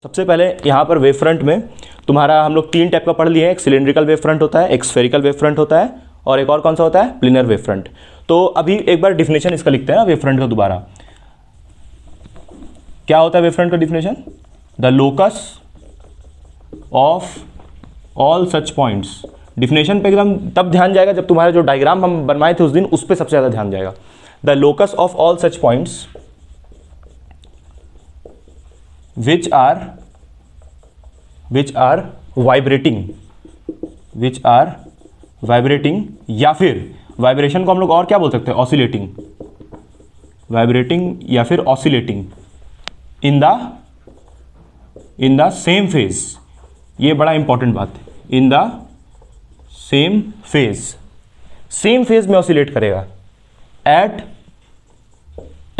सबसे पहले यहाँ पर वेव फ्रंट में तुम्हारा हम लोग तीन टाइप का पढ़ लिए हैं। एक सिलिंड्रिकल वेव फ्रंट होता है, एक स्फेरिकल वेव फ्रंट होता है और एक और कौन सा होता है, प्लेनर वेव फ्रंट। तो अभी एक बार डिफिनेशन इसका लिखते हैं ना वेव फ्रंट का दोबारा। क्या होता है वेव फ्रंट का definition? The locus of all such points. Definition पे एकदम तब ध्यान जाएगा जब तुम्हारा जो डायग्राम हम बनवाए थे उस दिन उस पर सबसे ज़्यादा ध्यान जाएगा। The locus of all such points which are vibrating या फिर वाइब्रेशन को हम लोग और क्या बोल सकते हैं, ऑसिलेटिंग, वाइब्रेटिंग या फिर oscillating in the same phase. ये बड़ा इंपॉर्टेंट बात है, इन द सेम फेज में ऑसिलेट करेगा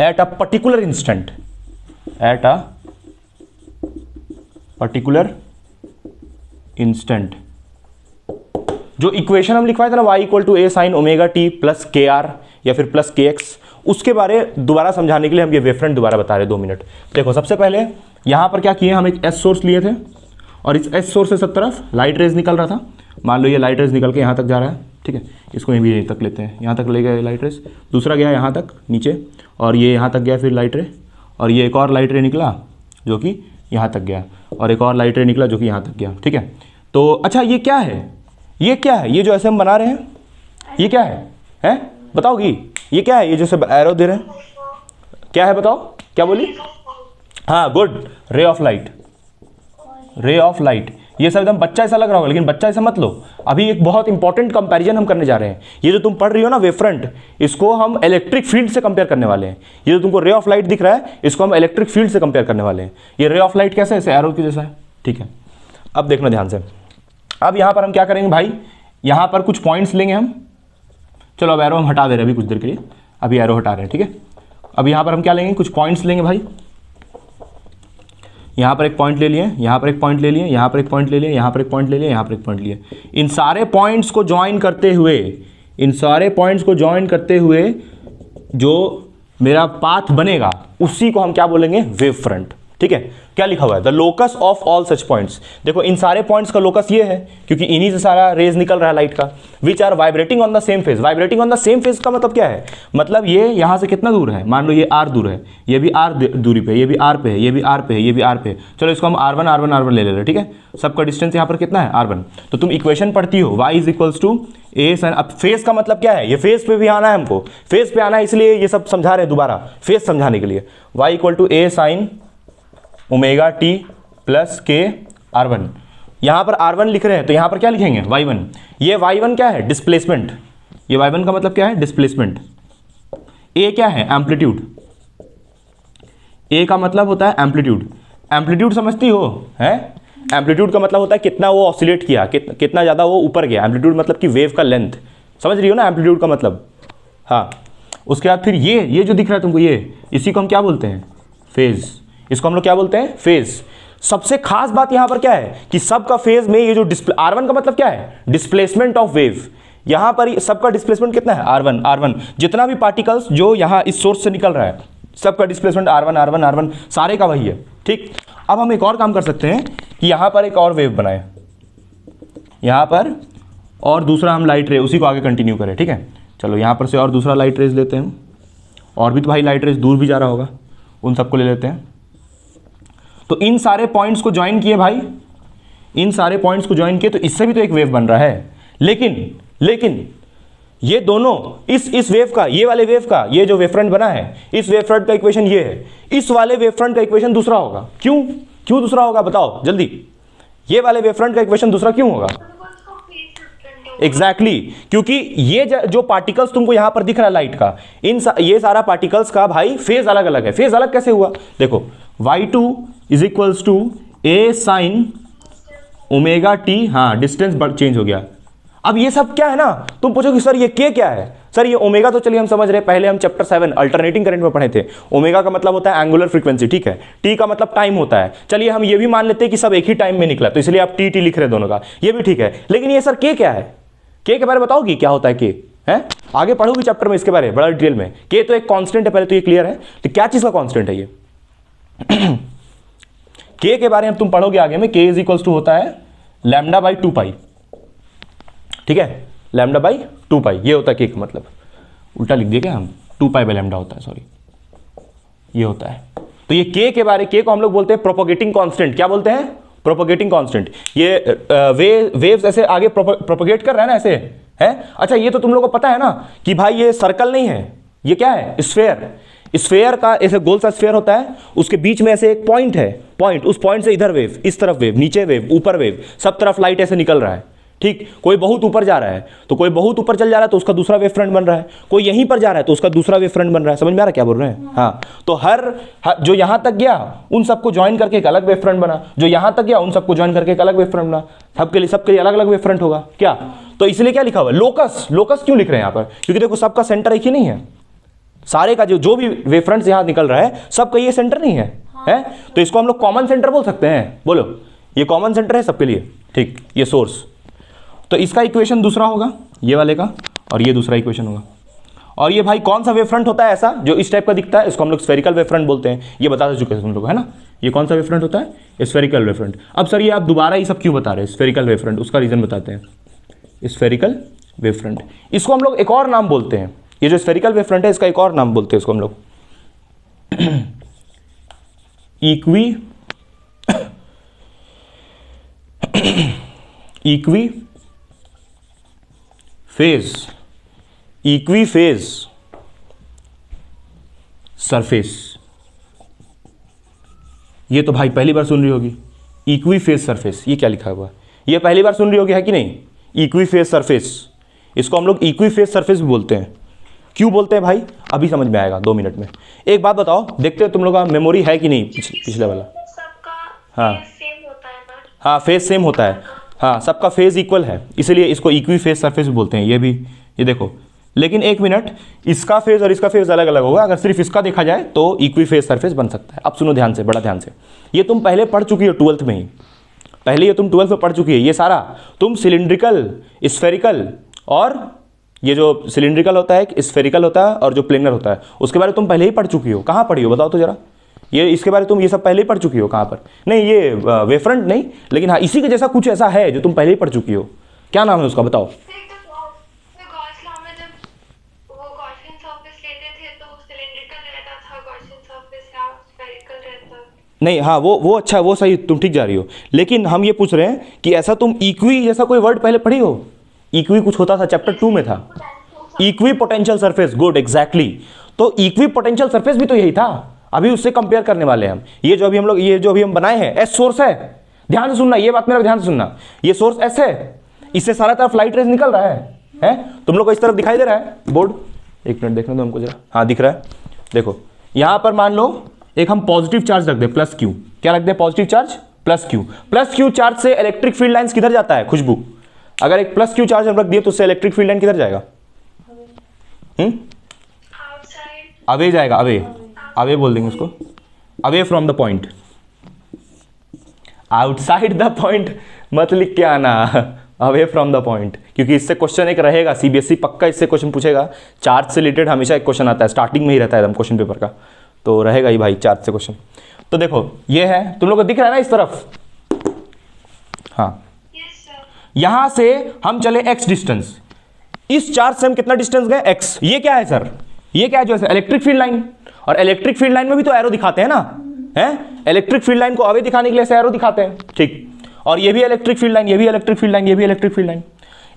at a particular instant, at a particular instant. जो इक्वेशन हम लिखवाए थे ना y equal to A sine omega T plus K R या फिर प्लस के एक्स, उसके बारे दोबारा समझाने के लिए हम ये वेव फ्रंट दोबारा बता रहे 2 मिनट। देखो सबसे पहले यहां पर क्या किए, हम एक एस सोर्स लिए थे और इस एस सोर्स से सब तरफ लाइट रेज निकल रहा था। मान लो ये लाइट रेज निकल के यहां तक जा रहा है, ठीक है, इसको यहीं तक लेते हैं, यहां तक ले गया लाइट रेज, दूसरा गया यहां तक नीचे और ये यहां तक गया फिर लाइट रे, और ये एक और लाइट रे निकला जो कि यहाँ तक गया और एक और लाइट रे निकला जो कि यहाँ तक गया, ठीक है। तो अच्छा ये क्या है, ये क्या है, ये जो ऐसे हम बना रहे हैं ये क्या है, हैं बताओगी, ये क्या है, ये जो सब एरो दे रहे हैं क्या है बताओ, क्या बोली? हाँ good, ray of light, ray of light. ये सब एकदम बच्चा ऐसा लग रहा होगा लेकिन बच्चा ऐसा मत लो। अभी एक बहुत इंपॉर्टेंट कंपैरिजन हम करने जा रहे हैं। ये जो तुम पढ़ रही हो ना वेव फ्रंट, इसको हम इलेक्ट्रिक फील्ड से कंपेयर करने वाले हैं। ये जो तुमको रे ऑफ लाइट दिख रहा है इसको हम इलेक्ट्रिक फील्ड से कंपेयर करने वाले हैं। ये रे ऑफ लाइट कैसे, ऐसे एरो के जैसा है, ठीक है। अब देखना ध्यान से, अब यहाँ पर हम क्या करेंगे भाई, यहाँ पर कुछ पॉइंट्स लेंगे हम। चलो अब एरो हम हटा दे रहे हैं अभी कुछ देर के लिए, अभी एरो हटा रहे हैं, ठीक है। अब यहाँ पर हम क्या लेंगे, कुछ पॉइंट्स लेंगे भाई। यहाँ पर एक पॉइंट ले लिए, यहाँ पर एक पॉइंट ले लिए, यहाँ पर एक पॉइंट ले लिए, यहाँ पर एक पॉइंट ले लिए, यहाँ पर एक पॉइंट लिए। इन सारे पॉइंट्स को ज्वाइन करते हुए, इन सारे पॉइंट्स को ज्वाइन करते हुए जो मेरा पाथ बनेगा उसी को हम क्या बोलेंगे, वेव फ्रंट, ठीक है। क्या लिखा हुआ है, the locus of all such points. देखो इन सारे पॉइंट्स का लोकस ये है क्योंकि इन्हीं से सारा रेज निकल रहा है लाइट का, which are vibrating on the same phase. Vibrating on the same phase का मतलब क्या है, मतलब ये यहाँ से कितना दूर है, मान लो ये आर दूर है, ये भी आर दूरी पे, ये भी आर पे है, ये भी आर पे है, ये भी आर पे है। चलो इसको हम R1 R1 R1 ले ले रहे हैं, ठीक है। सबका डिस्टेंस यहाँ पर कितना है, R1। तो तुम इक्वेशन पढ़ती हो y is equals to A sine. अब फेज का मतलब क्या है, ये फेज पे भी आना है हमको, फेज पे आना है, इसलिए ये सब समझा रहे हैं दोबारा फेज समझाने के लिए। y equal to A sine omega T plus K R1। यहाँ पर R1 लिख रहे हैं तो यहाँ पर क्या लिखेंगे, y1। ये y1 क्या है, डिस्प्लेसमेंट। ये y1 का मतलब क्या है, डिस्प्लेसमेंट। a क्या है, एम्पलीट्यूड। a का मतलब होता है एम्पलीट्यूड। एम्पलीट्यूड समझती हो, है? एम्पलीट्यूड का मतलब होता है कितना वो ऑसिलेट किया, कितना ज़्यादा वो ऊपर गया। एम्पलीट्यूड मतलब कि वेव का लेंथ, समझ रही हो ना एम्पलीट्यूड का मतलब। हाँ, उसके बाद फिर ये जो दिख रहा है तुमको, ये इसी को हम क्या बोलते हैं, फेज। इसको हम लोग क्या बोलते हैं, फेज। सबसे खास बात यहां पर क्या है कि सबका फेज में ये जो R1 का मतलब क्या है, डिस्प्लेसमेंट ऑफ वेव। यहां पर सबका डिस्प्लेसमेंट कितना है, R1। जितना भी पार्टिकल्स जो यहां इस सोर्स से निकल रहा है सबका डिस्प्लेसमेंट R1 सारे का वही है, ठीक। अब हम एक और काम कर सकते हैं कि यहां पर एक और वेव बनाए, यहां पर और दूसरा हम लाइट रे उसी को आगे कंटिन्यू करें, ठीक है। चलो यहां पर से और दूसरा लाइट रेज लेते हैं, और भी तो भाई लाइट रेज दूर भी जा रहा होगा, उन सबको ले लेते हैं। तो इन सारे पॉइंट्स को ज्वाइन किए भाई, इन सारे पॉइंट्स को ज्वाइन किए तो इससे भी तो एक वेव बन रहा है। लेकिन ये दोनों इस वेव का, ये वाले वेव का, ये जो वेव फ्रंट बना है इस वेव फ्रंट का इक्वेशन ये है, इस वाले वेव फ्रंट का इक्वेशन दूसरा होगा। क्यों दूसरा होगा बताओ जल्दी, ये वाले वेव फ्रंट का इक्वेशन दूसरा क्यों होगा? एग्जैक्टली क्योंकि ये जो पार्टिकल्स तुमको यहां पर दिख रहा है लाइट का, ये सारा पार्टिकल्स का भाई फेज अलग अलग है। फेज अलग कैसे हुआ, देखो y2 is equals to A sine omega T, हाँ डिस्टेंस चेंज हो गया। अब ये सब क्या है ना, तुम पूछोगे सर ये k क्या है, सर ये ओमेगा तो चलिए हम समझ रहे, पहले हम चैप्टर 7 अल्टरनेटिंग करंट में पढ़े थे। ओमेगा का मतलब होता है एंगुलर फ्रीक्वेंसी, ठीक है। टी का मतलब टाइम होता है, चलिए हम ये भी मान लेते हैं कि सब एक ही टाइम में निकला तो इसलिए आप टी लिख रहे हैं दोनों का, ये भी ठीक है। लेकिन ये सर k क्या है, k के बारे में बताओगी क्या होता है k, है आगे पढ़ोगी चैप्टर में इसके बारे में बड़ा डिटेल में। k तो एक कांस्टेंट है, पहले तो ये क्लियर है। तो क्या चीज का कांस्टेंट है ये के के बारे में तुम पढ़ोगे आगे में, के इज इक्वल्स टू होता है लैम्डा बाई 2 पाई, ठीक है, लैम्डा बाई 2 पाई, ये होता है के का मतलब, उल्टा लिख दिया क्या हम, 2 पाई बाई लैम्डा होता है, सॉरी ये होता है। तो ये के बारे, के को हम लोग बोलते हैं प्रोपोगेटिंग कांस्टेंट, क्या बोलते हैं, प्रोपोगेटिंग कांस्टेंट। ये वेव्स ऐसे आगे प्रोपोगेट कर रहा है ना ऐसे, है। अच्छा ये तो तुम लोगों को पता है ना कि भाई ये सर्कल नहीं है, ये क्या है, स्फेयर। स्फेयर का ऐसे गोल सा स्फेयर होता है, उसके बीच में ऐसे एक पॉइंट है, पॉइंट, उस पॉइंट से इधर वेव, इस तरफ वेव, नीचे वेव, ऊपर वेव, सब तरफ लाइट ऐसे निकल रहा है, ठीक। कोई बहुत ऊपर जा रहा है तो कोई बहुत ऊपर चल जा रहा है तो उसका दूसरा वेव फ्रंट बन रहा है, कोई यहीं पर जा रहा है तो उसका दूसरा वेव फ्रंट बन रहा है। समझ में आ रहा है क्या बोल रहे हैं? हाँ, तो हर जो यहां तक गया उन सबको ज्वाइन करके एक अलग वेव फ्रंट बना, जो यहां तक गया उन सबको ज्वाइन करके एक अलग वेव फ्रंट बना, सबके लिए अलग अलग वेव फ्रंट होगा क्या। तो इसलिए क्या लिखा हुआ है लोकस, लोकस क्यों लिख रहे हैं यहां पर, क्योंकि देखो सबका सेंटर एक ही नहीं है, सारे का जो भी वेव फ्रंट यहां निकल रहा है सबका ये सेंटर नहीं है, है। तो इसको हम लोग कॉमन सेंटर बोल सकते हैं, बोलो ये कॉमन सेंटर है सबके लिए, ठीक, ये सोर्स। तो इसका इक्वेशन दूसरा होगा ये वाले का, और ये दूसरा इक्वेशन होगा। और ये भाई कौन सा वेव फ्रंट होता है ऐसा जो इस टाइप का दिखता है, इसको हम लोग स्फेरिकल वेव फ्रंट बोलते हैं, ये बता चुके हैं तुम लोग, है ना। ये कौन सा वेव फ्रंट होता है, स्फेरिकल वेव फ्रंट। अब सर ये आप दोबारा ही सब क्यों बता रहे हैं स्फेरिकल वेव फ्रंट, उसका रीजन बताते हैं। स्फेरिकल वेव फ्रंट, इसको हम लोग एक और नाम बोलते हैं, ये जो स्फेरिकल वेव फ्रंट है इसका एक और नाम बोलते हैं इसको हम लोग इक्वी फेज सरफेस। ये तो भाई पहली बार सुन रही होगी, इक्वी फेज सरफेस, ये क्या लिखा हुआ है, ये पहली बार सुन रही होगी, है कि नहीं। इक्वी फेज सरफेस, इसको हम लोग इक्वी फेज सरफेस भी बोलते हैं। क्यों बोलते हैं भाई, अभी समझ में आएगा 2 मिनट में। एक बात बताओ, देखते हो तुम लोग का मेमोरी है कि नहीं पिछले वाला। हाँ हाँ, फेज सेम होता है, हाँ सबका फेज इक्वल है, इसलिए इसको इक्वी फेज सरफेस भी बोलते हैं। ये भी, ये देखो, लेकिन एक मिनट, इसका फेज और इसका फेज अलग अलग होगा। अगर सिर्फ इसका देखा जाए तो इक्वी फेज सरफेस बन सकता है। अब सुनो ध्यान से, बड़ा ध्यान से, ये तुम पहले पढ़ चुकी हो 12th में ही, पहले ये तुम 12th में पढ़ चुकी है। ये सारा तुम सिलिंड्रिकल, स्फेरिकल, और ये जो सिलिंड्रिकल होता है, स्फेरिकल होता है, और जो प्लेनर होता है, उसके बारे में तुम पहले ही पढ़ चुकी हो। कहाँ पढ़ी हो बताओ तो जरा, ये इसके बारे में तुम ये सब पहले ही पढ़ चुकी हो। कहाँ पर, नहीं ये वेवफ्रंट नहीं, लेकिन हाँ इसी के जैसा कुछ ऐसा है जो तुम पहले ही पढ़ चुकी हो। क्या नाम है उसका बताओ। नहीं, हाँ वो अच्छा, वो सही, तुम ठीक जा रही हो, लेकिन हम ये पूछ रहे हैं कि ऐसा तुम इक्वी जैसा कोई वर्ड पहले पढ़ी हो। इक्वी कुछ होता था, चैप्टर 2 में था, equi potential surface, good, exactly. तो इक्वी पोटेंशियल सरफेस भी तो यही था, अभी उससे कंपेयर करने वाले हैं हम। ये जो अभी हम बनाए हैं, एस सोर्स है, ध्यान से सुनना, ये बात मेरा ध्यान से सुनना, ये सोर्स एस है, इससे सारा तरफ लाइट रेज निकल रहा है? तुम लोग को इस तरफ दिखाई दे रहा है बोर्ड, एक मिनट देखने दो हमको जरा, हाँ दिख रहा है। देखो यहां पर मान लो एक हम पॉजिटिव चार्ज रख दे, प्लस क्यू, क्या रख दे, positive charge plus Q. Plus Q charge से इलेक्ट्रिक फील्ड लाइंस किधर जाता है खुशबू, अगर एक प्लस क्यू चार्ज हम रख दिए तो उससे इलेक्ट्रिक फील्ड लाइन किधर जाएगा, अवे जाएगा, अवे बोल देंगे उसको, away from the point, outside the point मत लिख के आना, अवे फ्रॉम द पॉइंट, क्योंकि इससे क्वेश्चन एक रहेगा, सीबीएसई पक्का इससे क्वेश्चन पूछेगा। चार्ज से रिलेटेड हमेशा एक क्वेश्चन आता है, स्टार्टिंग में ही रहता है एकदम क्वेश्चन पेपर का, तो रहेगा ही भाई चार्ज से क्वेश्चन। तो देखो ये है, तुम लोग को दिख रहा है ना इस तरफ, हाँ यहां से हम चले x डिस्टेंस, इस चार्ज से हम कितना डिस्टेंस गए x। ये क्या है सर, ये क्या है जो है इलेक्ट्रिक फील्ड लाइन, और इलेक्ट्रिक फील्ड लाइन में भी तो एरो दिखाते हैं ना, है इलेक्ट्रिक फील्ड लाइन को अवे दिखाने के लिए ऐसे एरो दिखाते हैं, ठीक। और ये भी इलेक्ट्रिक फील्ड लाइन, ये भी इलेक्ट्रिक फील्ड लाइन, ये भी इलेक्ट्रिक फील्ड लाइन।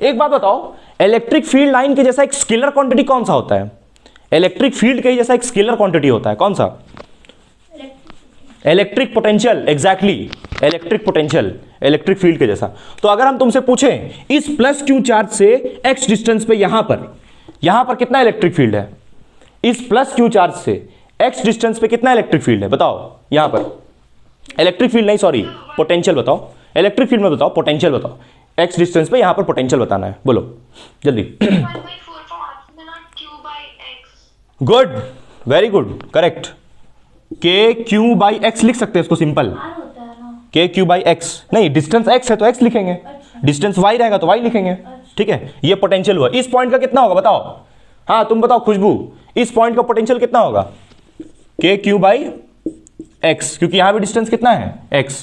एक बात बताओ, इलेक्ट्रिक फील्ड लाइन के जैसा एक स्केलर क्वांटिटी कौन सा होता है, इलेक्ट्रिक फील्ड के जैसा एक स्केलर क्वांटिटी होता है, कौन सा, electric potential, exactly electric potential, electric field के जैसा। तो अगर हम तुमसे पूछें इस प्लस क्यू चार्ज से x डिस्टेंस पे यहां पर कितना इलेक्ट्रिक फील्ड है, इस प्लस क्यू चार्ज से x डिस्टेंस पे कितना इलेक्ट्रिक फील्ड है बताओ। यहां पर इलेक्ट्रिक फील्ड नहीं, सॉरी पोटेंशियल बताओ, इलेक्ट्रिक फील्ड में बताओ, पोटेंशियल बताओ, x डिस्टेंस पे यहां पर पोटेंशियल बताना है, बोलो जल्दी। गुड, वेरी गुड, करेक्ट, के क्यू बाई एक्स लिख सकते हैं इसको सिंपल, के क्यू बाई एक्स, नहीं डिस्टेंस x है तो x लिखेंगे, डिस्टेंस y रहेगा तो y लिखेंगे, ठीक है। ये पोटेंशियल हुआ, इस पॉइंट का कितना होगा बताओ, हाँ तुम बताओ खुशबू, इस पॉइंट का पोटेंशियल कितना होगा, के क्यू बाई x, क्योंकि यहां भी डिस्टेंस कितना है x,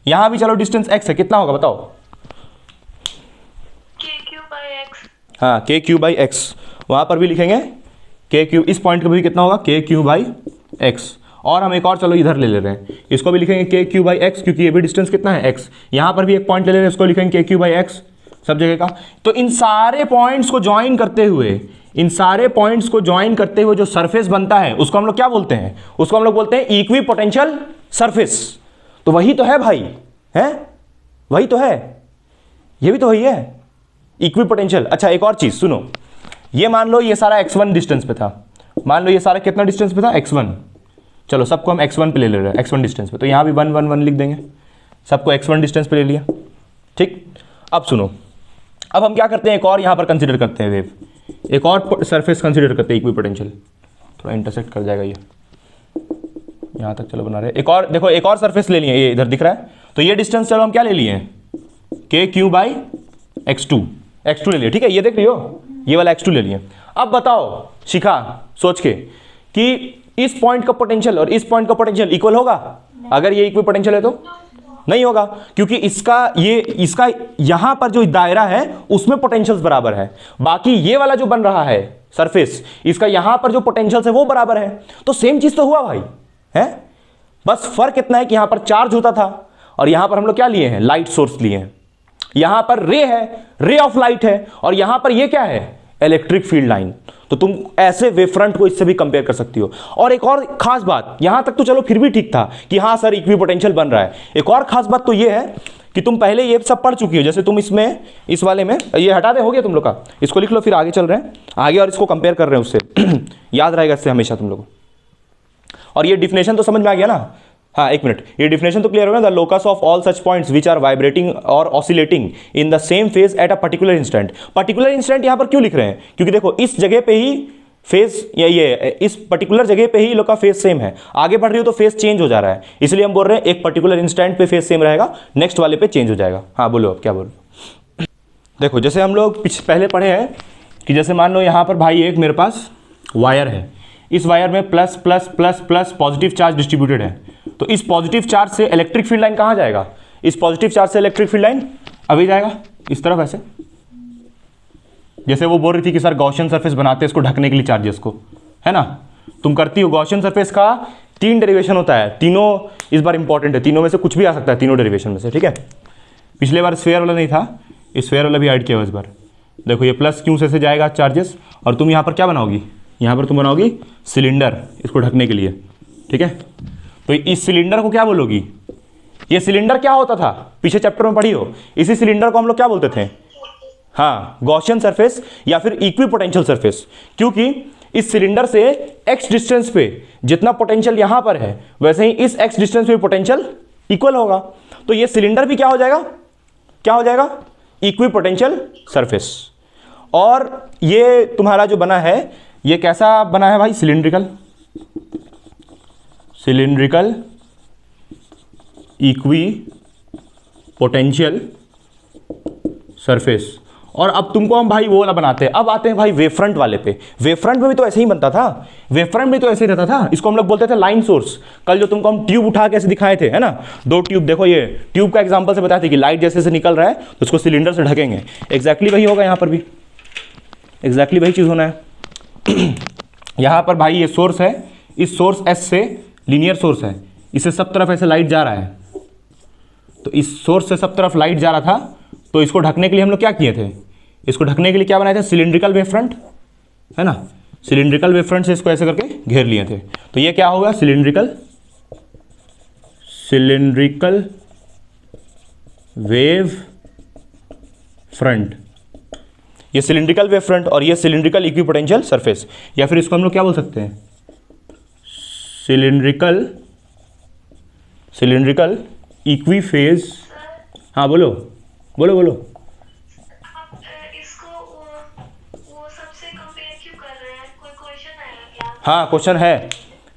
यहां भी चलो डिस्टेंस x है, कितना होगा बताओ? k3/x। हाँ k3/x, वहां पर भी लिखेंगे k3, इस पॉइंट का भी कितना होगा k3/x। और हम एक और चलो इधर ले रहे हैं, इसको भी लिखेंगे k3/x, क्योंकि ये भी डिस्टेंस कितना है x, यहां पर भी एक पॉइंट ले रहे हैं, इसको लिखेंगे k3/x सब जगह का। तो इन सारे पॉइंट्स को ज्वाइन करते हुए, इन सारे पॉइंट्स को ज्वाइन करते हुए जो सरफेस बनता है उसको हम लोग क्या बोलते हैं? उसको हम लोग बोलते हैं इक्वी पोटेंशियल सरफेस। तो वही तो है भाई, है वही तो है, ये भी तो वही है इक्वी पोटेंशियल। अच्छा एक और चीज सुनो, ये मान लो ये सारा x1 डिस्टेंस पे था, मान लो ये सारा कितना डिस्टेंस पे था x1, चलो सबको हम x1 पे ले ले रहे हैं, x1 डिस्टेंस पे, तो यहां भी 1 1 1 लिख देंगे, सबको x1 डिस्टेंस पे ले लिया। ठीक, अब सुनो, अब हम क्या करते हैं, एक और यहां पर कंसीडर करते हैं वेव, एक और सरफेस कंसीडर करते हैं इक्वी पोटेंशियल, थोड़ा इंटरसेक्ट कर जाएगा ये यहां तक, चलो बना रहे एक और, देखो एक और सरफेस ले लिए, ये इधर दिख रहा है, तो ये डिस्टेंस चलो हम क्या ले लिए हैं k3/x2 ले लिए, ठीक है, ये देख रही हो, ये वाला x2 ले लिए। अब बताओ शिखा सोच के कि इस पॉइंट का पोटेंशियल और इस पॉइंट का पोटेंशियल इक्वल होगा? अगर ये इक्वी पोटेंशियल है तो नहीं होगा, क्योंकि इसका यहां पर जो दायरा है उसमें पोटेंशियल्स बराबर है, बाकी ये वाला जो बन रहा है सरफेस, इसका यहां पर जो पोटेंशियल्स है वो बराबर है। तो सेम चीज तो हुआ भाई, है, बस फर्क इतना है कि यहां पर चार्ज होता था और यहां पर हम लोग क्या लिए हैं, लाइट सोर्स लिए हैं, यहां पर रे है, रे ऑफ लाइट है, और यहां पर ये क्या है, इलेक्ट्रिक फील्ड लाइन। तो तुम ऐसे वेवफ्रंट को इससे भी कंपेयर कर सकती हो। और एक और खास बात, यहां तक तो चलो फिर भी ठीक था कि हां सर इक्वी पोटेंशियल बन रहा है, एक और खास बात तो ये है कि तुम पहले ये सब पढ़ चुकी हो, जैसे तुम इसमें इस वाले में ये हटा दे, हो गया तुम लोग का, इसको लिख लो, फिर आगे चल रहे हैं आगे और इसको कंपेयर कर रहे हैं उससे याद रहेगा इससे हमेशा तुम लोग को। और ये डिफिनेशन तो समझ में आ गया ना? हाँ एक मिनट, ये डिफिनेशन तो क्लियर हो गया, the locus of all such points which are vibrating और oscillating in the same phase at a particular instant. Particular instant यहां पर क्यों लिख रहे हैं? क्योंकि देखो इस जगह पे ही फेज, या ये इस पर्टिकुलर जगह पे ही लोग का फेज सेम है, आगे बढ़ रही हो तो फेज चेंज हो जा रहा है, इसलिए हम बोल रहे हैं एक पर्टिकुलर इंस्टेंट पे फेज सेम रहेगा, नेक्स्ट वाले पे चेंज हो जाएगा। हाँ बोलो अब क्या बोल। देखो जैसे हम लोग पहले पढ़े हैं कि जैसे मान लो यहाँ पर भाई एक मेरे पास वायर है, इस वायर में plus plus plus plus positive charge distributed है, तो इस पॉजिटिव चार्ज से इलेक्ट्रिक फील्ड लाइन कहाँ जाएगा? इस पॉजिटिव चार्ज से इलेक्ट्रिक फील्ड लाइन अभी जाएगा इस तरफ ऐसे, जैसे वो बोल रही थी कि सर गॉसियन सरफेस बनाते हैं इसको ढकने के लिए चार्जेस को, है ना, तुम करती हो। गॉसियन सरफेस का 3 डेरिवेशन होता है, तीनों इस बार इंपॉर्टेंट है, तीनों में से कुछ भी आ सकता है, तीनों डेरिवेशन में से, ठीक है। पिछले बार स्फेयर वाला नहीं था, इस स्फेयर वाला भी ऐड किया हुआ इस बार। देखो ये प्लस क्यू से जाएगा चार्जेस, और तुम यहाँ पर क्या बनाओगी, यहाँ पर तुम बनाओगी सिलेंडर इसको ढकने के लिए, ठीक है। तो इस सिलेंडर को क्या बोलोगी? ये सिलेंडर क्या होता था, पीछे चैप्टर में पढ़ी हो, इसी सिलेंडर को हम लोग क्या बोलते थे? हाँ गॉसियन सरफेस या फिर इक्वी पोटेंशियल सरफेस, क्योंकि इस सिलेंडर से x डिस्टेंस पे जितना पोटेंशियल यहां पर है वैसे ही इस x डिस्टेंस पे पोटेंशियल इक्वल होगा, तो ये सिलेंडर भी क्या हो जाएगा, क्या हो जाएगा? Equi potential surface. और ये तुम्हारा जो बना है ये कैसा बना है भाई? Cylindrical, cylindrical equi potential surface. और अब तुमको हम भाई वो वाला बनाते हैं, अब आते हैं भाई वेवफ्रंट वाले पे। वेवफ्रंट में भी तो ऐसे ही बनता था, वेवफ्रंट में तो ऐसे ही रहता था, इसको हम लोग बोलते थे लाइन सोर्स। कल जो तुमको हम ट्यूब उठा के ऐसे दिखाए थे, है ना, 2 ट्यूब, देखो ये ट्यूब का एग्जांपल से बताते कि लाइट जैसे से निकल रहा है तो उसको सिलेंडर से ढकेंगे, एग्जैक्टली वही होगा यहाँ पर भी, एग्जैक्टली वही चीज़ होना है। यहाँ पर भाई ये सोर्स है, इस सोर्स एस से लीनियर सोर्स है, इससे सब तरफ ऐसे लाइट जा रहा है, तो इस सोर्स से सब तरफ लाइट जा रहा था, तो इसको ढकने के लिए हम लोग क्या किए थे? इसको ढकने के लिए क्या बनाए थे? सिलिंड्रिकल वेवफ्रंट, है ना, सिलिंड्रिकल वेवफ्रंट से इसको ऐसे करके घेर लिए थे। तो ये क्या होगा? सिलिंड्रिकल, सिलिंड्रिकल वेव फ्रंट, ये सिलिंड्रिकल वेव फ्रंट और ये सिलिंड्रिकल इक्विपोटेंशियल सरफेस, या फिर इसको हम लोग क्या बोल सकते हैं? Cylindrical, cylindrical equi phase. हाँ बोलो बोलो बोलो। इसको वो सबसे कंपेयर क्यों कर रहे हैं? कोई क्वेश्चन आएगा क्या? हाँ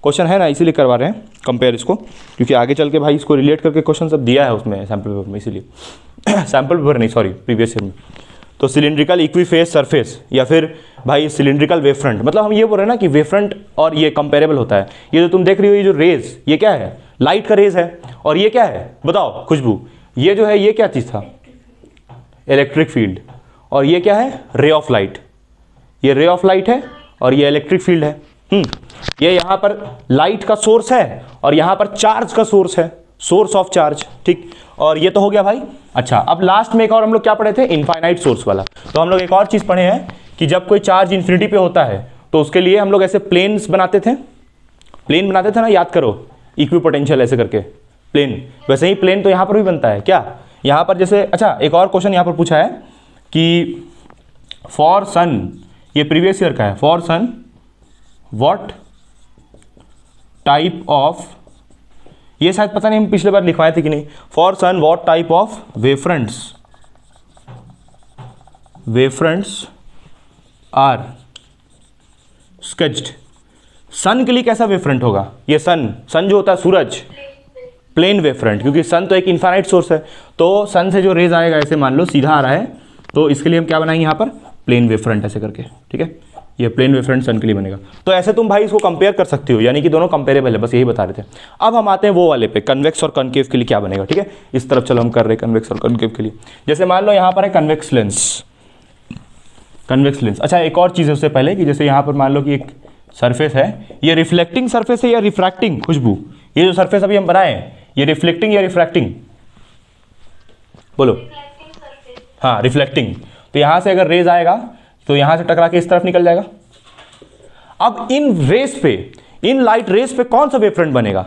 क्वेश्चन है ना, इसीलिए करवा रहे हैं कंपेयर इसको, क्योंकि आगे चल के भाई इसको रिलेट करके क्वेश्चन सब दिया है उसमें सैम्पल पेपर में, इसीलिए सैम्पल पेपर नहीं, सॉरी, प्रीवियस ईयर में। तो सिलिंड्रिकल इक्विफेस सरफेस या फिर भाई सिलिंड्रिकल वेवफ्रंट, मतलब हम ये बोल रहे हैं ना कि वेवफ्रंट और ये कंपेरेबल होता है। ये जो तुम देख रही हो ये जो रेज, ये क्या है, लाइट का रेज है, और ये क्या है बताओ खुशबू, ये जो है ये क्या चीज़ था, इलेक्ट्रिक फील्ड, और ये क्या है, रे ऑफ लाइट, ये रे ऑफ लाइट है और ये इलेक्ट्रिक फील्ड है। ये यहाँ पर लाइट का सोर्स है और यहाँ पर चार्ज का सोर्स है, सोर्स ऑफ चार्ज, ठीक। और ये तो हो गया भाई। अच्छा, अब लास्ट में एक और हम लोग क्या पढ़े थे, इनफाइनाइट सोर्स वाला। तो हम लोग एक और चीज़ पढ़े हैं कि जब कोई चार्ज इन्फिनिटी पे होता है तो उसके लिए हम लोग ऐसे प्लेन्स बनाते थे, प्लेन बनाते थे ना, याद करो, इक्विपोटेंशियल ऐसे करके प्लेन। वैसे ही प्लेन तो यहाँ पर भी बनता है क्या, यहाँ पर जैसे, अच्छा एक और क्वेश्चन यहाँ पर पूछा है कि फॉर सन, ये प्रीवियस ईयर का है, for sun what type of, ये शायद पता नहीं हम पिछले बार लिखवाए थे कि नहीं, for sun what type of wavefronts are sketched. Sun के लिए कैसा वेवफ्रंट होगा, ये सन जो होता है सूरज, प्लेन वेवफ्रंट, क्योंकि सन तो एक इनफाइनाइट सोर्स है, तो सन से जो रेज आएगा ऐसे मान लो सीधा आ रहा है, तो इसके लिए हम क्या बनाएंगे यहाँ पर, प्लेन वेवफ्रंट ऐसे करके, ठीक है। ये प्लेन वेवफ्रंट सन के लिए बनेगा। तो ऐसे तुम भाई इसको कंपेयर कर सकते हो, यानी कि दोनों कंपेरेबल है, बस यही बता रहे थे। अब हम आते हैं वो वाले पे, कन्वेक्स और कनकेव के लिए क्या बनेगा, ठीक है। इस तरफ चलो हम कर रहे हैं कन्वेक्स और कनकेव के लिए। जैसे मान लो यहाँ पर है कन्वेक्स लेंस, कन्वेक्स लेंस। अच्छा एक और चीज़ है उससे पहले कि जैसे यहाँ पर मान लो कि एक सरफेस है, ये रिफ्लेक्टिंग सरफेस है या रिफ्रैक्टिंग, खुशबू, ये जो सरफेस अभी हम बनाए हैं ये रिफ्लेक्टिंग या रिफ्रैक्टिंग, बोलो। हाँ रिफ्लेक्टिंग। तो यहाँ से अगर रेज आएगा तो यहाँ से टकरा के इस तरफ निकल जाएगा। अब इन रेस पे, इन लाइट रेस पे कौन सा वेवफ्रंट बनेगा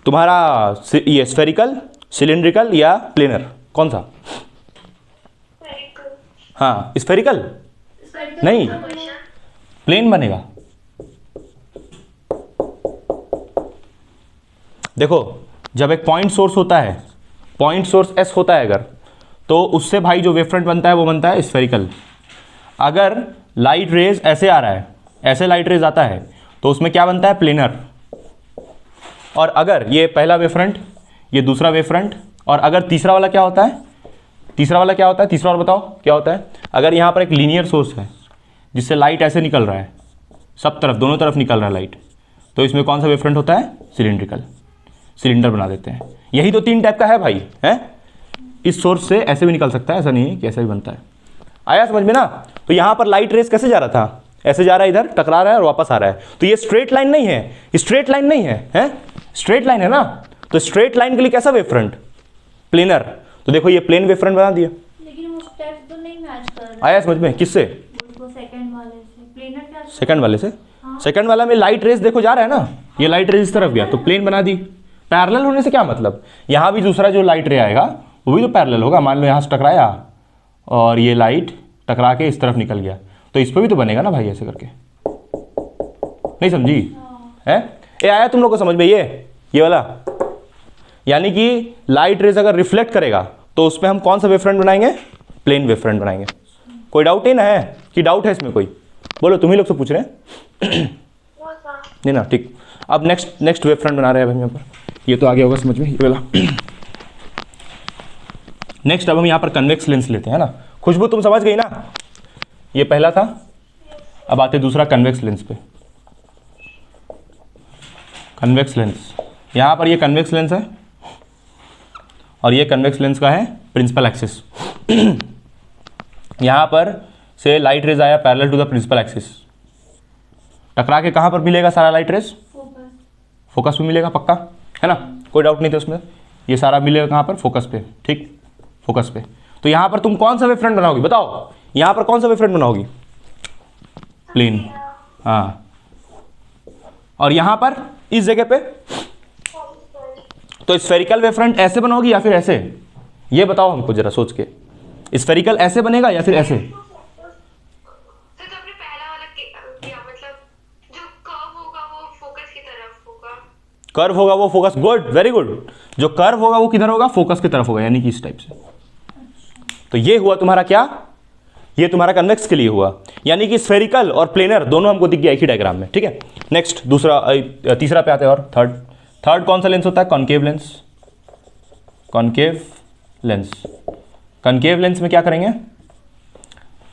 तुम्हारा, ये स्फेरिकल, सिलिंड्रिकल या प्लेनर, कौन सा? हाँ स्फेरिकल नहीं, प्लेन बनेगा। देखो जब एक पॉइंट सोर्स होता है, पॉइंट सोर्स एस होता है अगर, तो उससे भाई जो वेवफ्रंट बनता है वो बनता है स्फेरिकल। अगर लाइट रेज ऐसे आ रहा है, ऐसे लाइट रेज आता है, तो उसमें क्या बनता है, प्लेनर। और अगर ये पहला वेवफ्रंट, ये दूसरा वेवफ्रंट, और अगर तीसरा वाला क्या होता है, तीसरा वाला क्या होता है, तीसरा और बताओ क्या होता है। अगर यहाँ पर एक लीनियर सोर्स है जिससे लाइट ऐसे निकल रहा है, सब तरफ, दोनों तरफ निकल रहा है लाइट, तो इसमें कौन सा वेवफ्रंट होता है, सिलिंड्रिकल, सिलेंडर बना देते हैं। यही तो 3 टाइप का है भाई, है। इस सोर्स से ऐसे भी निकल सकता है, ऐसा नहीं है कि ऐसा भी बनता है। आया समझ में ना। तो यहाँ पर लाइट रेस कैसे जा रहा था, ऐसे जा रहा है, इधर टकरा रहा है और वापस आ रहा है। तो ये स्ट्रेट लाइन नहीं है, स्ट्रेट लाइन नहीं है, हैं, स्ट्रेट लाइन है ना। तो स्ट्रेट लाइन के लिए कैसा वेवफ्रंट, प्लेनर। तो देखो ये प्लेन वेवफ्रंट बना दिया, लेकिन वो स्टेप तो नहीं मैच कर रहा। आया समझ में, किससे, वो सेकंड वाले से, प्लेनर क्या, सेकंड वाले से। सेकंड वाला में लाइट रेस देखो जा रहा है ना, ये लाइट रेस इस तरफ गया तो प्लेन बना दी। पैरेलल होने से क्या मतलब, यहाँ भी दूसरा जो लाइट रे आएगा वो भी तो पैरेलल होगा। मान लो यहाँ से टकराया और ये लाइट टकरा के इस तरफ निकल गया, तो इस पर भी तो बनेगा ना भाई, ऐसे करके। नहीं समझी है, ये आया तुम लोग को समझ में, ये वाला। यानी कि लाइट रेज अगर रिफ्लेक्ट करेगा तो उसमें हम कौन सा वेवफ्रंट बनाएंगे, प्लेन वेवफ्रंट बनाएंगे। कोई डाउट नहीं ना है, कि डाउट है इसमें कोई, बोलो, तुम ही लोग से पूछ रहे हैं नहीं ना, ठीक। अब नेक्स्ट वेवफ्रंट बना रहे हैं हम यहाँ पर, ये तो आगे होगा समझ में, ये वाला। नेक्स्ट अब हम यहाँ पर कन्वेक्स लेंस लेते हैं ना। खुशबू तुम समझ गई ना, ये पहला था। अब आते दूसरा कन्वेक्स लेंस पे। कन्वेक्स लेंस, यहाँ पर ये कन्वेक्स लेंस है और ये कन्वेक्स लेंस का है प्रिंसिपल एक्सिस। यहाँ पर से लाइट रेज आया parallel to the principal axis, टकरा के कहाँ पर मिलेगा सारा लाइट रेज, फोकस पे मिलेगा, पक्का है ना, कोई डाउट नहीं था उसमें। ये सारा मिलेगा कहाँ पर, फोकस पे, ठीक, फोकस पे। तो यहाँ पर तुम कौन सा वेवफ्रंट बनाओगी बताओ, यहाँ पर कौन सा वेवफ्रंट बनाओगी, प्लेन, हाँ। और यहाँ पर इस जगह पे तो स्फेरिकल वेवफ्रंट ऐसे बनाओगी या फिर ऐसे, ये बताओ हमको जरा सोच के। स्फेरिकल ऐसे बनेगा या फिर ऐसे, तो आपने पहला वाला किया, मतलब जो कर्व होगा वो फोकस की तरफ होगा, कर्व होगा वो फोकस, गुड, वेरी गुड। जो कर्व होगा वो किधर होगा, फोकस की तरफ होगा, यानी कि इस टाइप से। तो ये हुआ तुम्हारा क्या, ये तुम्हारा कन्वेक्स के लिए हुआ, यानी कि स्फेरिकल और प्लेनर दोनों हमको दिख गया एक ही डायग्राम में, ठीक है। नेक्स्ट दूसरा, तीसरा पे आते हैं, और थर्ड कौन सा लेंस होता है, concave lens. Concave lens, concave lens में क्या करेंगे,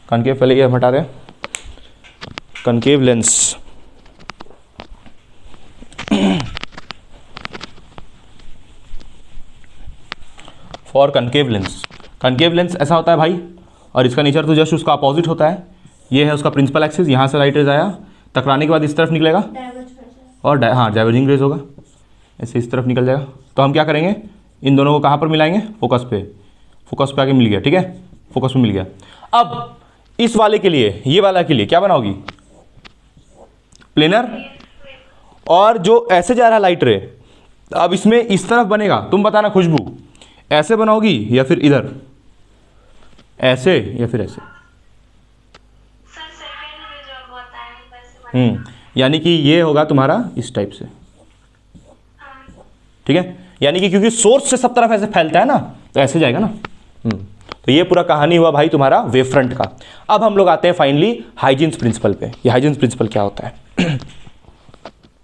कनकेव पहले ये हम हटा रहे हैं, concave lens. For concave lens, concave lens ऐसा होता है भाई, और इसका नेचर तो जस्ट उसका अपोजिट होता है। ये है उसका प्रिंसिपल एक्सिस, यहाँ से लाइट रेज आया, टकराने के बाद इस तरफ निकलेगा और हाँ डाइवर्जिंग रेज होगा, ऐसे इस तरफ निकल जाएगा। तो हम क्या करेंगे, इन दोनों को कहाँ पर मिलाएंगे, फोकस पे, फोकस पे आके मिल गया, ठीक है, फोकस पे मिल गया। अब इस वाले के लिए, ये वाला के लिए क्या बनाओगी, प्लेनर, और जो ऐसे जा रहा है लाइट रे, अब इसमें इस तरफ बनेगा, तुम बताना खुशबू, ऐसे बनाओगी या फिर इधर, ऐसे या फिर ऐसे। सर सेकंड में जो बताया वैसे यानी कि ये होगा तुम्हारा इस टाइप से, ठीक है, यानी कि क्योंकि सोर्स से सब तरफ ऐसे फैलता है ना, तो ऐसे जाएगा ना। तो ये पूरा कहानी हुआ भाई तुम्हारा वेव फ्रंट का। अब हम लोग आते हैं फाइनली हाइजीन्स प्रिंसिपल पे। ये हाइजीन्स प्रिंसिपल क्या होता है